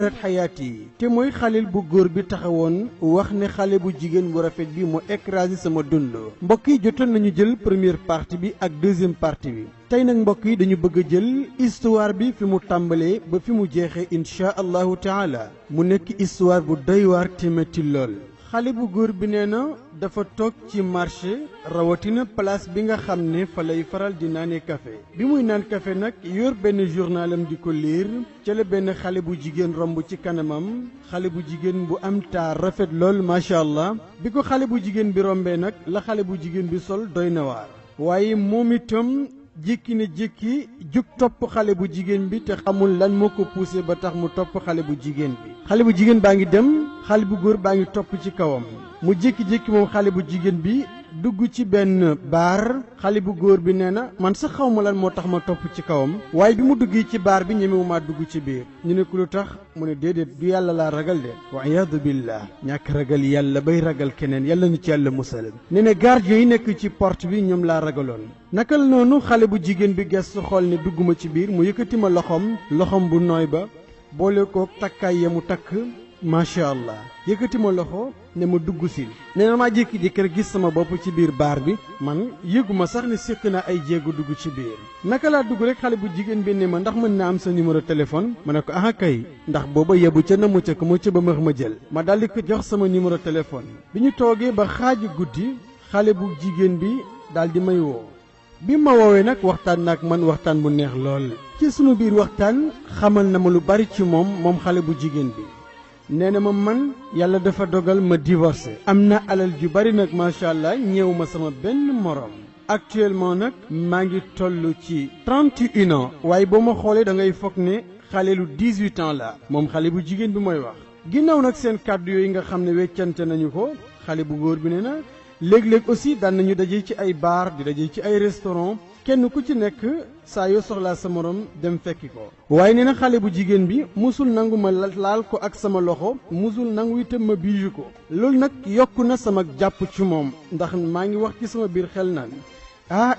rat xayaat yi te mooy xalil bu góor bi taxawoon wax ne xale bu jigéen bu rafet bi mu écrasé sama dund. mbokk yi jotoon nañu jël première partie bi ak deuxième partie bi tey nag mbokk yi dañu bëgg a jël histoire bi fi mu tàmbalee ba fi mu jeexee insha allahu taala mu nekk histoire bu doy waar te metti lool. xale bu góor bi nee na dafa toog ci marché rawatina place bi nga xam ne fa lay faral di naane café bi muy naan café nag yor benn journalam di ko liir ca la benn xale bu jigéen romb ci kanamam xale bu jigéen bu am taar rafet lool macha allah bi ko xale bu jigéen bi rombee nag la xale bu jigéen bi sol doy na waar waaye moom itam jékki na jékki jug topp xale bu jigéen bi te xamul lan moo ko poussé ba tax mu topp xale bu jigéen bi xale bu jigéen baa ngi dem xale bu góor baa ngi topp ci kawam mu jékki-jékki moom xale bu jigéen bi dugg ci benn baar xale bu góor bi nee na man sax xaw ma lan moo tax ma topp ci kawam waaye bi mu duggee ci baar bi ñemewumaa dugg ci biir ñu ne ku lu tax mu ne déedéet du yàlla laa ragal de wa iyaadu billah ñàkk ragal yàlla bay ragal keneen yàlla ñu ci yàlla musal ne ne gardien yi nekk ci porte bi ñoom laa ragaloon nakal noonu xale bu jigéen bi gestu xool ne dugguma ci biir mu yëkkati ma loxom bu nooy ba boole ko takkaay ya mu takk macha allah yëkkati ma loxo ne ma dugg si nee na maa jékki-jékki rek gis sama bopp ci biir baar bi man yëguma sax ne séq naa ay jéego dugg ci biir naka laa dugg rek xale bu jigéen bi ne ma ndax mën naa am sa numéro téléphone ma ne ko ah kay ndax booba yebu ca na mu ca ko mu ca ba ma jël ma daldi ko jox sama numéro téléphone bi ñu toogee ba xaaju guddi xale bu jigéen bi daldi may woo bi ma woowee nag waxtaan nag man waxtaan bu neex lool ci sunu biir waxtaan xamal na ma lu bari ci moom xale bu jigéen bi nee na ma man yàlla dafa dogal ma divorcé am na alal ju bari nag macha allah ñëw ma sama benn morom actuellement nag maa ngi toll ci 31 ans waaye boo ma xoolee da ngay foog ne xale lu 18 ans la moom xale bu jigéen bi mooy wax ginnaaw nag seen kàddu yooyu nga xam ne weccante nañu ko xale bu góor bi nee na léeg-léeg aussi daan nañu daje ci ay bar di daje ci ay restaurant kenn ku ci nekk saa yoo soxlaa sa morom dem fekki ko waaye nee na xale bu jigéen bi musul nangu ma laal ko ak sama loxo musul nangu itam ma biiju ko loolu nag yokku na sama jàpp ci moom ndax maa ngi wax ci sama biir xel naan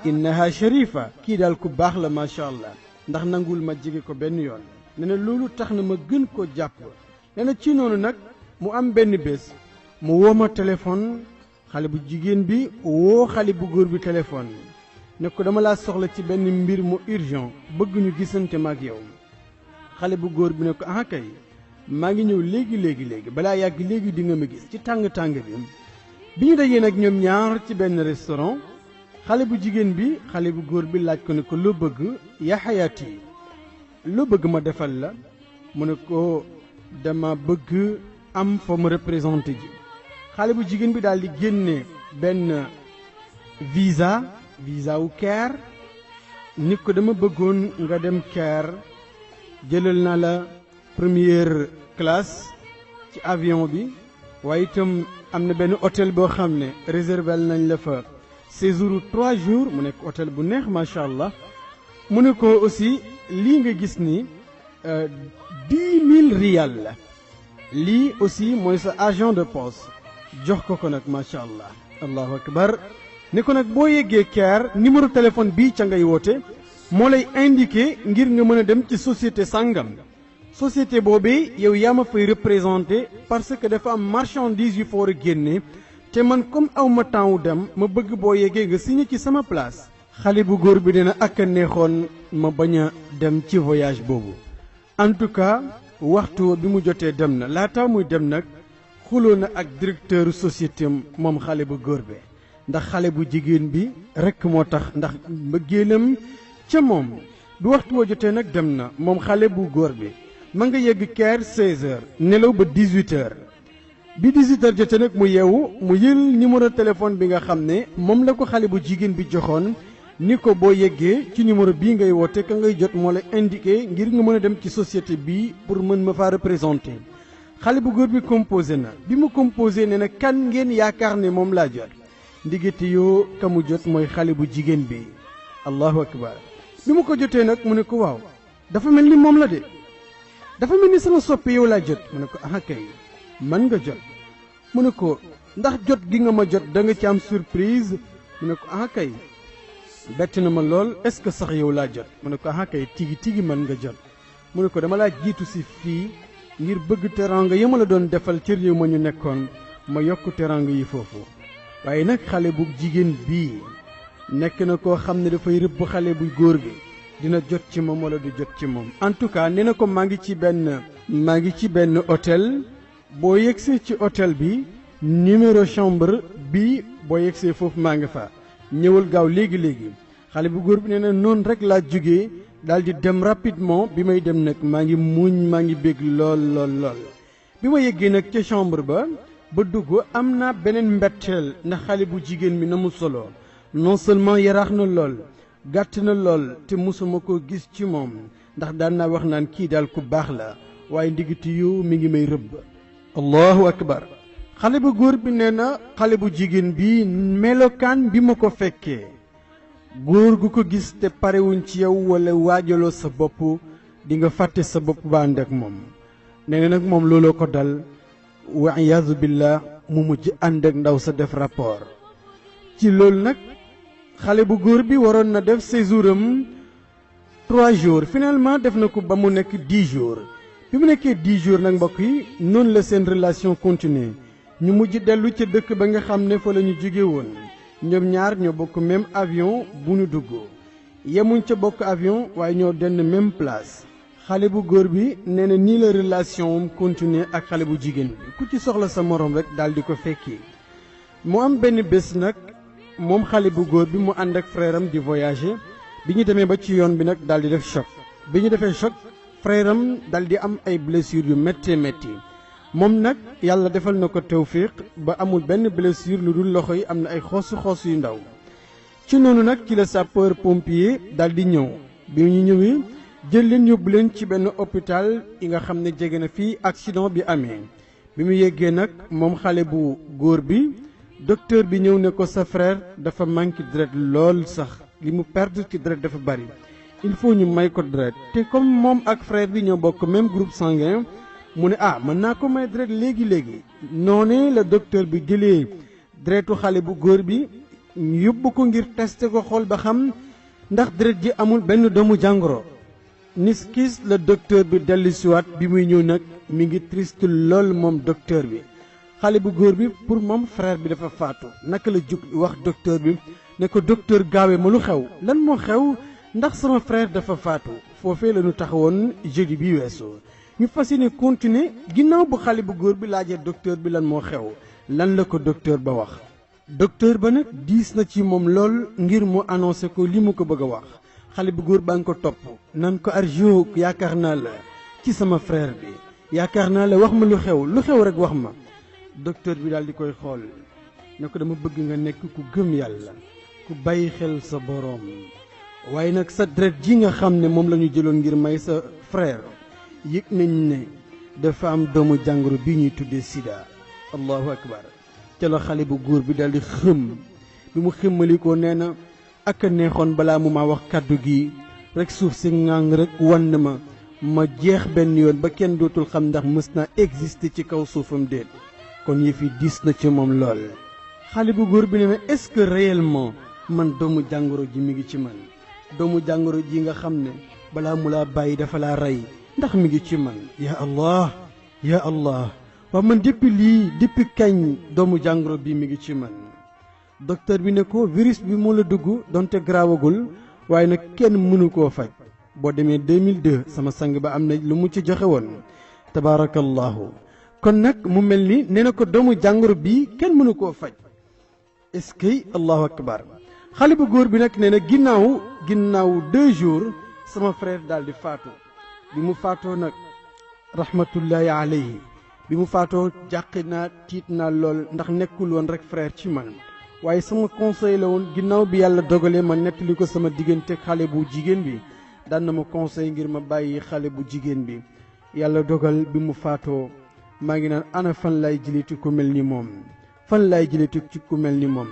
innaha sharifa kii daal ku baax la macha allah ndax nangul ma jege ko benn yoon nee na loolu tax na ma gën ko jàpp nee na ci noonu nag mu am benn bés mu woo ma téléphone xale bu jigéen bi woo xale bu góor bi téléphone ne ko dama laa soxla ci benn mbir mu urgent bëgg ñu gisante ma ak yow xale bu góor bi ne ko kay maa ngi ñëw léegi balaa yàgg léegi di nga ma gis ci tàng-tàng bi ñu dajee nag ñoom ñaar ci benn restaurant xale bu jigéen bi xale bu góor bi laaj ko ne ko loo bëgg yaa xayaat yi loo bëgg ma defal la mu ne ko dama bëgg am fa ma représenté ji xale bu jigéen bi daal di génne benn visa wu Caire nit ko dama bëggoon nga dem Caire jëlal naa la première classe ci avion bi waaye itam am na benn hôtel boo xam ne réservel nañ la fa séjour 3 jours mu nekk hôtel bu neex macha allah mu ne ko aussi lii nga gis ni 10 000 riyal la lii aussi mooy sa argent de poche jox ko nag macha allah allahu akbar ne ko nag boo yeggee Caire numéro téléphone bii ca ngay woote moo lay indiqué ngir nga mën a dem ci société sàngam société boobee yow yaa ma fay représenté parce que dafa am marchandise yu fa war a génne te man comme aw ma temps wu dem ma bëgg boo yeggee nga signé ci sama place xale bu góor bi dina ak a neexoon ma bañ a dem ci voyage boobu en tout cas waxtu bi mu jotee dem na laata muy dem nag xuloo na ak directeur société moom xale bu góor bi ndax xale bu jigéen bi rekk moo tax ndax mbëggeelam ca moom bi waxtu woo jotee nag dem na moom xale bu góor bi ma nga yegg Caire 16h nelaw ba 18h bi 18h jotee nag mu yeewu mu yël numéro téléphone bi nga xam ne moom la ko xale bu jigéen bi joxoon ni ko boo yeggee ci numéro bii ngay woote ka ngay jot moo lay indiqué ngir nga mën a dem ci société bii pour mën ma faa représenté xale bu góor bi composé na bi mu composé ne na kan ngeen yaakaar ne moom laa jot ndigati yoo ka mu jot mooy xale bu jigéen bi allahu akbar bi mu ko jotee nag mu ne ko waaw dafa mel ni moom la de dafa mel ni sama soppe yow laa jot mu ne ko kay man nga jot mu ne ko ndax jot gi nga ma jot da nga ci am surprise mu ne ko kay bett na ma lool est-ce que sax yow laa jot mu ne ko kay tigi man nga jot mu ne ko dama laa jiitu si fii ngir bëgg teranga ya ma la doon defal ci réew ma ñu nekkoon ma yokk teranga yi foofu waaye nag xale bu jigéen bii nekk na koo xam ne dafay rëbb xale bu góor gi dina jot ci moom wala du jot ci moom en tout cas nee na ko maa ngi ci benn hôtel boo yegsee ci hôtel bi numéro chambre bi boo yegsee foofu maa nga fa ñëwal gaaw léegi xale bu góor bi nee na noonu rek laa jógee daal di dem rapidement bi may dem nag maa ngi muuñ maa ngi bég lool bi ma yeggee nag ca chambre ba dugg am naa beneen mbetteel ndax xale bu jigéen bi na mu solo non seulement yaraax na lool gàtt na lool te mosuma ko gis ci moom ndax daan naa wax naan kii daal ku baax la waaye ndigiti yu mi ngi may rëbb allahu akbar xale bu góor bi nee na xale bu jigéen bi melokaan bi ma ko fekkee góor gu ko gis te parewuñ ci yow wala waajaloo sa bopp di nga fàtte sa bopp ba ànd ak moom nee na nag moom looloo ko dal wa iyaazu billah mu mujj ànd ak ndaw sa def rapport ci loolu nag xale bu góor bi waroon na def séjouram 3 jours finalement def na ko ba mu nekk 10 jours bi mu nekkee 10 jours nag mbokk yi noonu la seen relation continuer ñu mujj dellu ca dëkk ba nga xam ne fa la ñu jóge woon ñoom ñaar ñoo bokk même avion bu ñu dugg yemuñ ca bokk avion waaye ñoo denn même place xale bu góor bi nee na nii la relation am continuer ak xale bu jigéen bi ku ci soxla sa morom rek daal di ko fekki mu am benn bés nag moom xale bu góor bi mu ànd ak frère am di voyager bi ñu demee ba ci yoon bi nag daal di def choc bi ñu defee choc frère am daal di am ay blessures yu métti moom nag yàlla defal na ko tawfiq ba amul benn blessure lu dul loxo yi am na ay xoos yu ndaw ci noonu nag ci la sapeur pompier daal di ñëw bi ñu ñëwee jël leen yóbbu leen ci benn hôpital yi nga xam ne jege na fii accident bi amee bi mu yeggee nag moom xale bu góor bi docteur bi ñëw ne ko sa frère dafa manqué deret lool sax li mu perdre ci deret dafa bari il faut ñu may ko deret te comme moom ak frère bi ñoo bokk même groupe sanguin mu ne mën naa ko may deret léegi noonee la docteur bi jëlee deretu xale bu góor bi yóbbu ko ngir tester ko xool ba xam ndax deret ji amul benn doomu jàngoro niskis la docteur bi dellusiwaat bi muy ñëw nag mi ngi triste lool moom docteur bi xale bu góor bi pour moom frère bi dafa faatu naka la jug wax docteur bi ne ko docteur gaawe ma lu xew lan moo xew ndax sama frère dafa faatu foofee la ñu taxawoon jeudi bi weesu ñu fas yéene continuer ginnaaw bu xale bu góor bi laajee docteur bi lan moo xew lan la ko docteur ba wax docteur ba nag diis na ci moom lool ngir mu annoncé ko li mu ko bëgg a wax xale bu góor baa ngi ko topp nan ko Arjo yaakaar naa la ci sama frère bi yaakaar naa la wax ma lu xew rek wax ma docteur bi daal di koy xool ne ko dama bëgg nga nekk ku gëm yàlla ku bàyyi xel sa boroom waaye nag sa deret ji nga xam ne moom la ñu jëloon ngir may sa frère yëg nañ ne dafa am doomu jàngoro bi ñuy tuddee sida allahu akbar ca la xale bu góor bi daal di xëm bi mu xëmmalikoo nee na ak a neexoon balaa mu ma wax kàddu gi rek suuf si ngang rek wann ma jeex benn yoon ba kenn dootul xam ndax mës naa exister ci kaw suufam déet kon yëf yi diis na ci moom lool xale bu góor bi ne na est-ce que réellement man doomu jàngoro ji mi ngi ci man doomu jàngoro ji nga xam ne balaa mu laa bàyyi dafa laa rey ndax mi ngi ci man ya allah waaw man depuis kañ doomu jàngoro bi mi ngi ci man docteur bi ne ko virus bi moo la dugg donte garaawagul waaye nag kenn mënu koo faj boo demee 2002 sama sang ba am na lu mu ci joxe woon tabaarakallahu kon nag mu mel ni nee na ko doomu jàngoro bi kenn mënu koo faj est-ce que allahu akbar xale bu góor bi nag nee na ginnaaw 2 jours sama frère daal di faatu bi mu faatoo nag rahmatullahi alayhi bi mu faatoo jàqi naa tiit naa lool ndax nekkul woon rek frère ci man waaye sama conseil la woon ginnaaw bi yàlla dogalee ma nettali ko sama diggante xale bu jigéen bi daan na ma conseil ngir ma bàyyi xale bu jigéen bi yàlla dogal bi mu faatoo maa ngi naan ana fan laay jëliti ku mel ni moom ci ku mel ni moom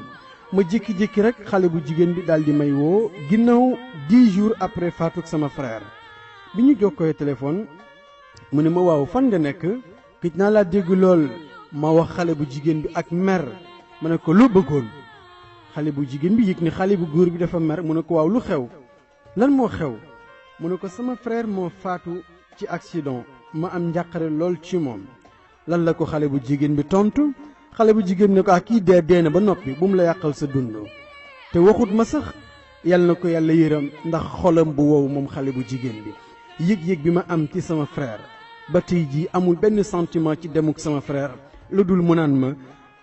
ma jékki-jékki rek xale bu jigéen bi daal di may woo ginnaaw 10 jours après faatuk sama frère bi ñu jokkoo téléphone mu ne ma waaw fan nga nekk gëj naa laa dégg lool ma wax xale bu jigéen bi ak mer ma ne ko loo bëggoon xale bu jigéen bi yëg ni xale bu góor bi dafa mer mu ne ko waaw lu xew lan moo xew mu ne ko sama frère moo faatu ci accident ma am njàqare lool ci moom. lan la ko xale bu jigéen bi tontu xale bu jigéen ne ko kii dee na ba noppi bu mu la yàqal sa dund te waxut ma sax yal na ko yàlla yërëm ndax xolam bu wow moom xale bu jigéen bi yëg-yëg bi ma am ci sama frère ba tey jii amul benn sentiment ci demuk sama frère lu dul mu naan ma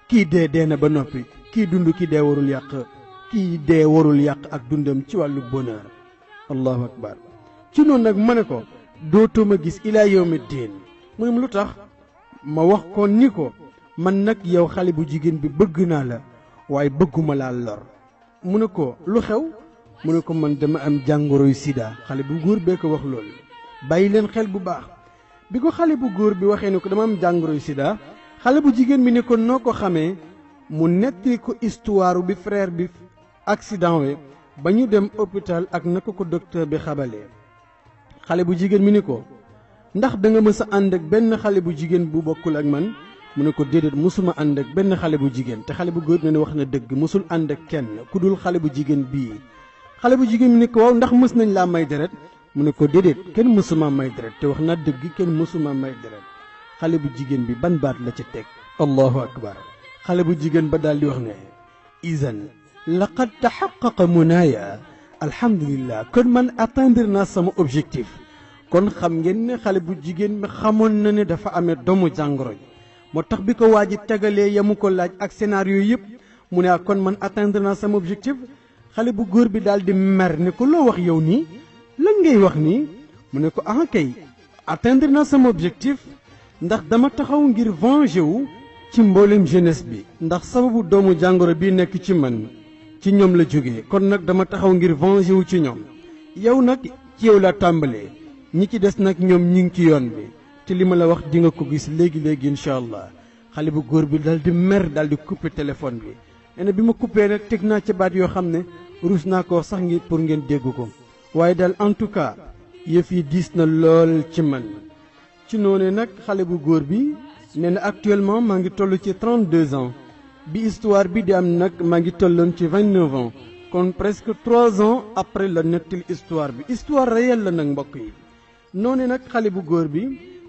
kii dee na ba noppi kii dund ki dee warul yàq ak dundam ci wàllu bonheur. allahu akbar ci noonu nag ma ne ko dootuma gis ilaa yawmi diin mu ne lu tax ma wax ko ni ko man nag yow xale bu jigéen bi bëgg naa la waaye bëgguma laa lor. mu ne ko lu xew mu ne ko man dama am jàngoroy sida xale bu góor bee ko wax loolu bàyyi leen xel bu baax bi ko xale bu góor bi waxee ne ko dama am jàngoroy sida xale bu jigéen bi ne ko noo ko xamee mu netti ko histoire bi frère bi accident we ba ñu dem hôpital ak naka ko docteur bi xabalee. xale bu jigéen mi ni ko ndax da nga mës a ànd ak benn xale bu jigéen bu bokkul ak man mu ne ko déedéet mësuma ànd ak benn xale bu jigéen te xale bu góor ne wax na dëgg mësul ànd ak kenn ku dul xale bu jigéen bii. xale bu jigéen mi ni ko waaw ndax mës nañ laa may deret mu ne ko déedéet kenn mësuma may deret te wax na dëgg kenn mësuma may deret. xale bu jigéen bi ban baat la ca teg allahu akbar xale bu jigéen ba daal di wax ne izan laqad taxaqaqa munaaya alhamdulillah kon man atteindre naa sama objectif. kon xam ngeen ne xale bu jigéen bi xamoon na ne dafa amee doomu jàngoro ji moo tax bi ko waa ji tegalee yamu ko laaj ak scénario yëpp mu ne kon man atteindre naa sama objectif. xale bu góor bi daal di mer ne ko loo wax yow nii lan ngay wax nii mu ne ko kay atteindre naa sama objectif ndax dama taxaw ngir venger wu ci mboolem jeunesse bi ndax sababu doomu jàngoro bi nekk ci man ci ñoom la jógee kon nag dama taxaw ngir venger wu ci ñoom yow nag ci yow la tàmbalee ñi ci des nag ñoom ñi ngi ci yoon bi te li ma la wax di nga ko gis léegi incha allah. xale bu góor bi daal di mer daal di couper téléphone bi nee na bi ma coupé nag teg naa ca baat yoo xam ne ruus naa ko sax ngir pour ngeen dégg ko waaye daal en tout cas yëf yi diis na lool ci man. ci noonu nag xale bu góor bi nee na actuellement maa ngi toll ci 32 ans bi histoire bi di am nag maa ngi tolloon ci 29 ans kon presque 3 ans après la nettali histoire bi histoire réelle la nag mbokk yi. noonu nag xale bu góor bi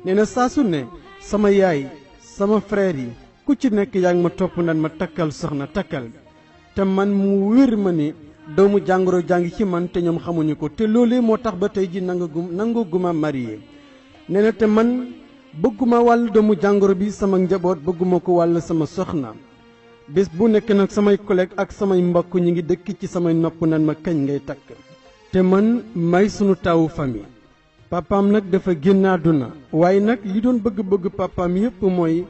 nee na saa su ne sama yaay sama frère yi ku ci nekk yaa ngi ma topp naan ma takkal soxna takkal te man mu wér ma ni doomu jàngoro jàngi ci man te ñoom xamuñu ko te loolee moo tax ba tey ji nangaguma marié. nee na te man bëgguma wàll doomu jàngoro bi sama njaboot bëgguma ko wàll sama soxna bés bu nekk nag samay collègue ak samay mbokk ñi ngi dëkk ci samay nopp nan ma kañ ngay takk te man may sunu taawu famille. papaam nag dafa génn àdduna waaye nag li doon bëgg-bëgg papaam yépp mooy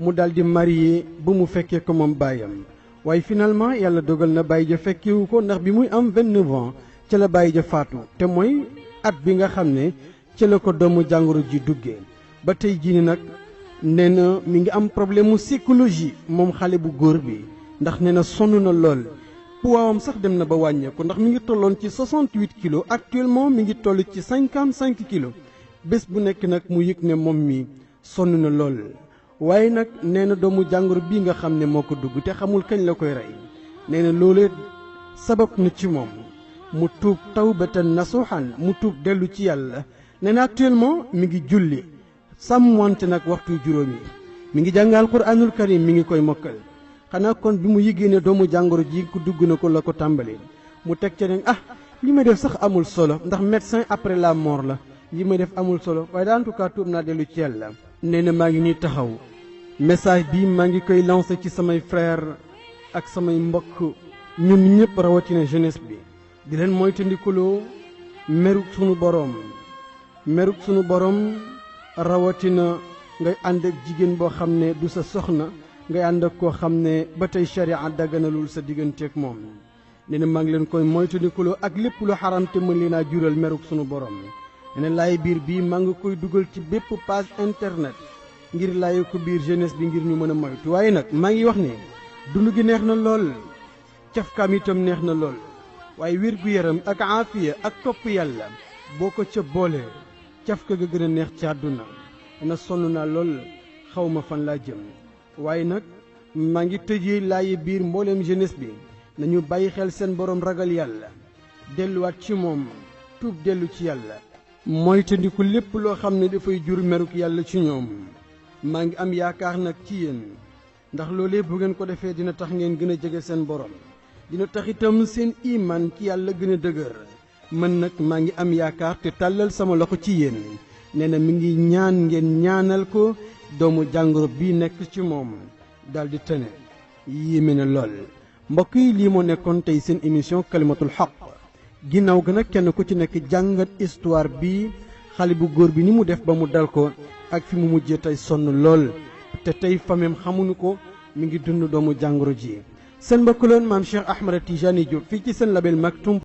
mu daldi marié ba mu fekkee ko moom baayam waaye finalement yàlla dogal na baay ja fekkewu ko ndax bi muy am 29 ans ca la baay ja faatu te mooy at bi nga xam ne ci la ko doomu jàngoro ji duggee ba tey jii ni nag nee na mi ngi am problème mu psychologie moom xale bu góor bi ndax nee na sonn na lool poids sax dem na ba wàññeeku ndax mi ngi tolloon ci 68 kilos actuellement mi ngi toll ci 55 kilos bés bu nekk nag mu yëg ne moom mi sonn na lool waaye nag nee na doomu jàngoro bii nga xam ne moo ko dugg te xamul kañ la koy rey nee na loolee sabab na ci moom mu tuub tawbatan nasuhan mu tuub dellu ci yàlla nee na actuellement mi ngi julli sàmmwante nag waxtu juróom yi mi ngi jàngal Qur'anul Karim mi ngi koy mokkal xanaa kon bi mu yëgee ne doomu jàngoro ji ko dugg na ko la ko tàmbalee mu teg ca ne li may def sax amul solo ndax médecin après la mort la li may def amul solo waaye daal en tout cas tuub naa dellu ci yàlla. nee na maa ngi nii taxaw message bi maa ngi koy lancé ci samay frère ak samay mbokk ñun ñëpp rawatina jeunesse bi di leen moytandikuloo meruk sunu boroom rawatina ngay ànd ak jigéen boo xam ne du sa soxna ngay ànd ak koo xam ne ba tey sharia daganalul sa digganteeg moom. nee na maa ngi leen koy moytandikuloo ak lépp lu xaram te mën leen a jural meruk sunu borom. nee na laay biir bii maa ngi koy dugal ci bépp page internet ngir laay ko biir jeunesse bi ngir ñu mën a moytu waaye nag maa ngi wax ne dund gi neex na lool cafkaam itam neex na lool waaye wér gu yaram ak aafiya ak topp yàlla boo ko ca boolee cafka ga gën a neex ci àdduna. na sonn naa lool xaw ma fan laa jëm waaye nag maa ngi tëjee laayi biir mbooleem jeunesse bi nañu bàyyi xel seen borom ragal yàlla delluwaat ci moom tuub dellu ci yàlla moytandiku lépp loo xam ne dafay jur meruk yàlla ci ñoom. maa ngi am yaakaar nag ci yéen ndax loolee bu ngeen ko defee dina tax ngeen gën a jege seen borom, dina tax itam seen iman ci yàlla gën a dëgër. man nag maa ngi am yaakaar te tàllal sama loxo ci yéen. nee na mi ngi ñaan ngeen ñaanal ko doomu jàngoro bii nekk ci moom daldi tëne. yéeme na lool. mbokk yi lii moo nekkoon tey seen émission kalimatul xaq. ginnaaw gën a kenn ku ci nekk jàngat histoire bi xale bu góor bi ni mu def ba mu dal ko ak fi mu mujjee tey sonn lool te tey famem xamuñu ko mi ngi dund doomu jàngoro ji. seen mbokk loon maam Cheikh Ahmed Tidiane Diop fii ci seen label Maktoum